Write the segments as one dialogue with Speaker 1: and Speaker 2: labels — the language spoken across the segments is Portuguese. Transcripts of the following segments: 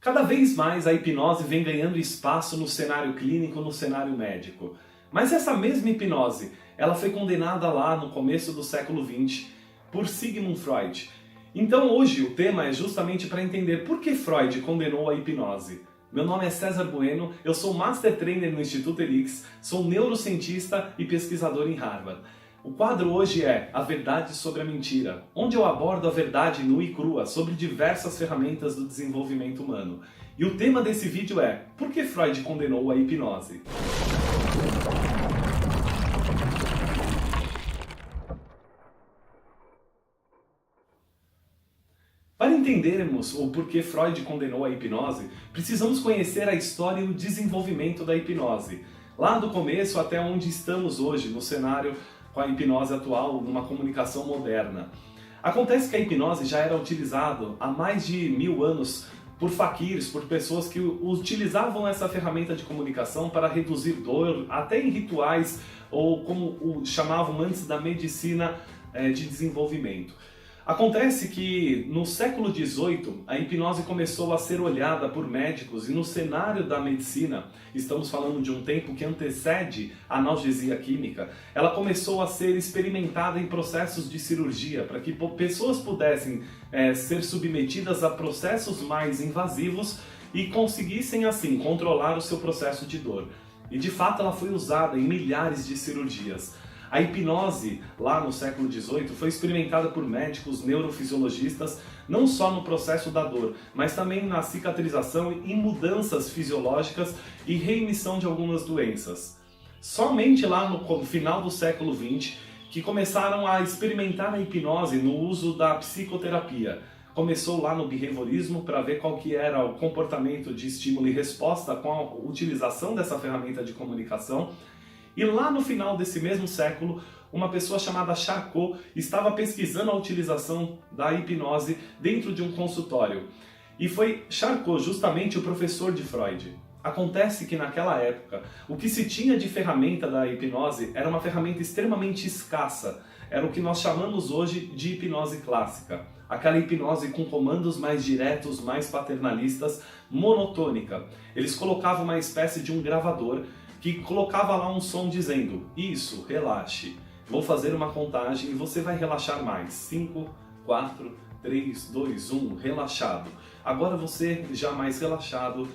Speaker 1: Cada vez mais a hipnose vem ganhando espaço no cenário clínico, no cenário médico. Mas essa mesma hipnose, ela foi condenada lá no começo do século XX por Sigmund Freud. Então hoje o tema é justamente para entender por que Freud condenou a hipnose. Meu nome é César Bueno, eu sou Master Trainer no Instituto Helix, sou neurocientista e pesquisador em Harvard. O quadro hoje é A Verdade sobre a Mentira, onde eu abordo a verdade nua e crua sobre diversas ferramentas do desenvolvimento humano. E o tema desse vídeo é Por que Freud condenou a hipnose? Para entendermos o porquê Freud condenou a hipnose, precisamos conhecer a história e o desenvolvimento da hipnose, lá do começo até onde estamos hoje, no cenário com a hipnose atual, numa comunicação moderna. Acontece que a hipnose já era utilizada há mais de 1000 anos por faquires, por pessoas que utilizavam essa ferramenta de comunicação para reduzir dor, até em rituais, ou como o chamavam antes da medicina de desenvolvimento. Acontece que no século XVIII a hipnose começou a ser olhada por médicos e no cenário da medicina, estamos falando de um tempo que antecede a analgesia química, ela começou a ser experimentada em processos de cirurgia para que pessoas pudessem ser submetidas a processos mais invasivos e conseguissem assim controlar o seu processo de dor. E de fato ela foi usada em milhares de cirurgias. A hipnose, lá no século XVIII, foi experimentada por médicos neurofisiologistas, não só no processo da dor, mas também na cicatrização e mudanças fisiológicas e reemissão de algumas doenças. Somente lá no final do século XX que começaram a experimentar a hipnose no uso da psicoterapia. Começou lá no behaviorismo para ver qual que era o comportamento de estímulo e resposta com a utilização dessa ferramenta de comunicação. E lá no final desse mesmo século, uma pessoa chamada Charcot estava pesquisando a utilização da hipnose dentro de um consultório. E foi Charcot justamente o professor de Freud. Acontece que naquela época, o que se tinha de ferramenta da hipnose era uma ferramenta extremamente escassa. Era o que nós chamamos hoje de hipnose clássica. Aquela hipnose com comandos mais diretos, mais paternalistas, monotônica. Eles colocavam uma espécie de um gravador que colocava lá um som dizendo: isso, relaxe, vou fazer uma contagem e você vai relaxar mais. 5, 4, 3, 2, 1, relaxado. Agora você já mais relaxado,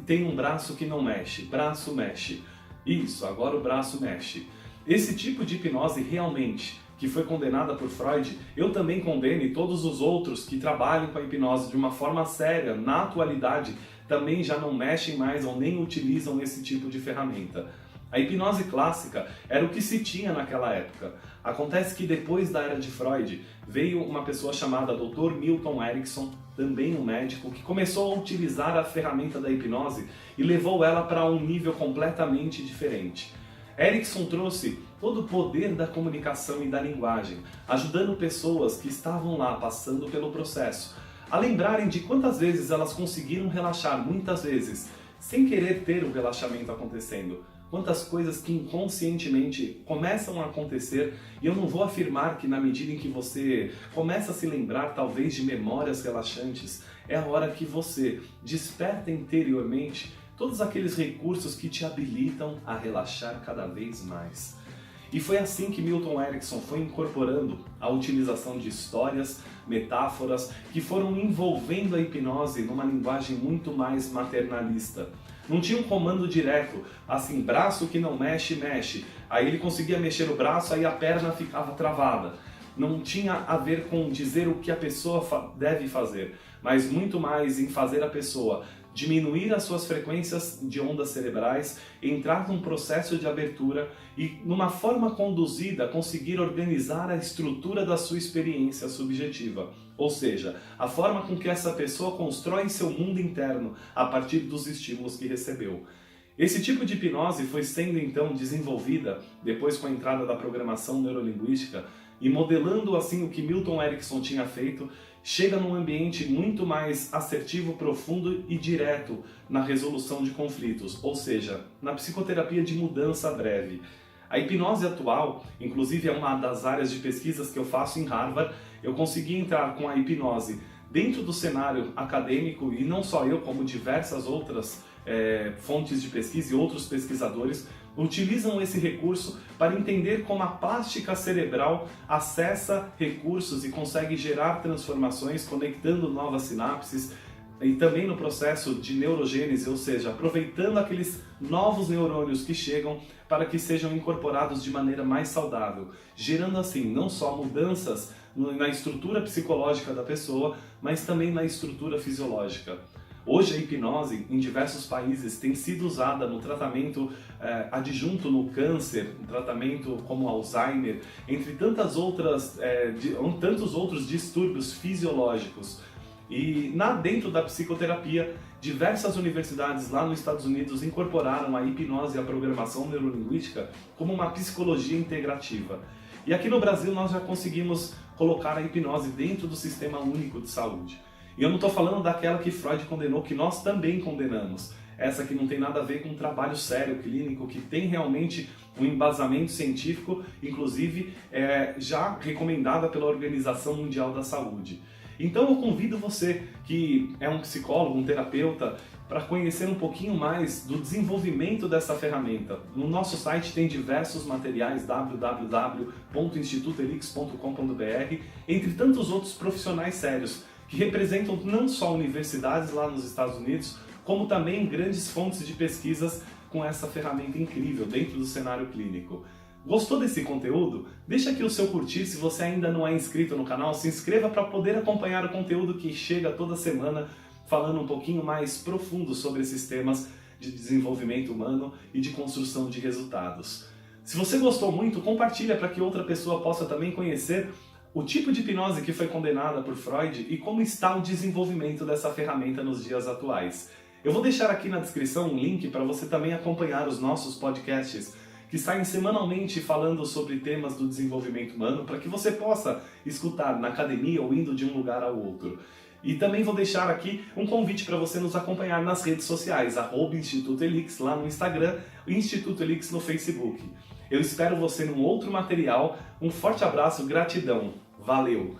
Speaker 1: tem um braço que não mexe, braço mexe. Isso, agora o braço mexe. Esse tipo de hipnose realmente, que foi condenada por Freud, eu também condeno, e todos os outros que trabalham com a hipnose de uma forma séria, na atualidade, também já não mexem mais ou nem utilizam esse tipo de ferramenta. A hipnose clássica era o que se tinha naquela época. Acontece que depois da era de Freud, veio uma pessoa chamada Dr. Milton Erickson, também um médico, que começou a utilizar a ferramenta da hipnose e levou ela para um nível completamente diferente. Erickson trouxe todo o poder da comunicação e da linguagem, ajudando pessoas que estavam lá passando pelo processo a lembrarem de quantas vezes elas conseguiram relaxar, muitas vezes, sem querer ter o relaxamento acontecendo. Quantas coisas que inconscientemente começam a acontecer, e eu não vou afirmar que na medida em que você começa a se lembrar talvez de memórias relaxantes, é a hora que você desperta interiormente todos aqueles recursos que te habilitam a relaxar cada vez mais. E foi assim que Milton Erickson foi incorporando a utilização de histórias, metáforas, que foram envolvendo a hipnose numa linguagem muito mais maternalista. Não tinha um comando direto, assim, braço que não mexe, mexe. Aí ele conseguia mexer o braço, aí a perna ficava travada. Não tinha a ver com dizer o que a pessoa deve fazer, mas muito mais em fazer a pessoa diminuir as suas frequências de ondas cerebrais, entrar num processo de abertura e, numa forma conduzida, conseguir organizar a estrutura da sua experiência subjetiva. Ou seja, a forma com que essa pessoa constrói seu mundo interno a partir dos estímulos que recebeu. Esse tipo de hipnose foi sendo então desenvolvida depois com a entrada da programação neurolinguística e modelando assim o que Milton Erickson tinha feito, chega num ambiente muito mais assertivo, profundo e direto na resolução de conflitos, ou seja, na psicoterapia de mudança breve. A hipnose atual, inclusive é uma das áreas de pesquisas que eu faço em Harvard, eu consegui entrar com a hipnose dentro do cenário acadêmico, e não só eu, como diversas outras fontes de pesquisa e outros pesquisadores, utilizam esse recurso para entender como a plástica cerebral acessa recursos e consegue gerar transformações, conectando novas sinapses, e também no processo de neurogênese, ou seja, aproveitando aqueles novos neurônios que chegam para que sejam incorporados de maneira mais saudável, gerando assim não só mudanças na estrutura psicológica da pessoa, mas também na estrutura fisiológica. Hoje a hipnose em diversos países tem sido usada no tratamento adjunto no câncer, no tratamento como Alzheimer, entre tantos outros distúrbios fisiológicos. E dentro da psicoterapia, diversas universidades lá nos Estados Unidos incorporaram a hipnose e a programação neurolinguística como uma psicologia integrativa. E aqui no Brasil nós já conseguimos colocar a hipnose dentro do Sistema Único de Saúde. E eu não estou falando daquela que Freud condenou, que nós também condenamos. Essa que não tem nada a ver com um trabalho sério, clínico, que tem realmente um embasamento científico, inclusive já recomendada pela Organização Mundial da Saúde. Então eu convido você, que é um psicólogo, um terapeuta, para conhecer um pouquinho mais do desenvolvimento dessa ferramenta. No nosso site tem diversos materiais, www.institutoelix.com.br, entre tantos outros profissionais sérios, que representam não só universidades lá nos Estados Unidos, como também grandes fontes de pesquisas com essa ferramenta incrível dentro do cenário clínico. Gostou desse conteúdo? Deixa aqui o seu curtir. Se você ainda não é inscrito no canal, se inscreva para poder acompanhar o conteúdo que chega toda semana, falando um pouquinho mais profundo sobre esses temas de desenvolvimento humano e de construção de resultados. Se você gostou muito, compartilha para que outra pessoa possa também conhecer o tipo de hipnose que foi condenada por Freud e como está o desenvolvimento dessa ferramenta nos dias atuais. Eu vou deixar aqui na descrição um link para você também acompanhar os nossos podcasts que saem semanalmente falando sobre temas do desenvolvimento humano, para que você possa escutar na academia ou indo de um lugar ao outro. E também vou deixar aqui um convite para você nos acompanhar nas redes sociais, @Instituto Elix lá no Instagram e Instituto Elix no Facebook. Eu espero você num outro material. Um forte abraço, gratidão. Valeu!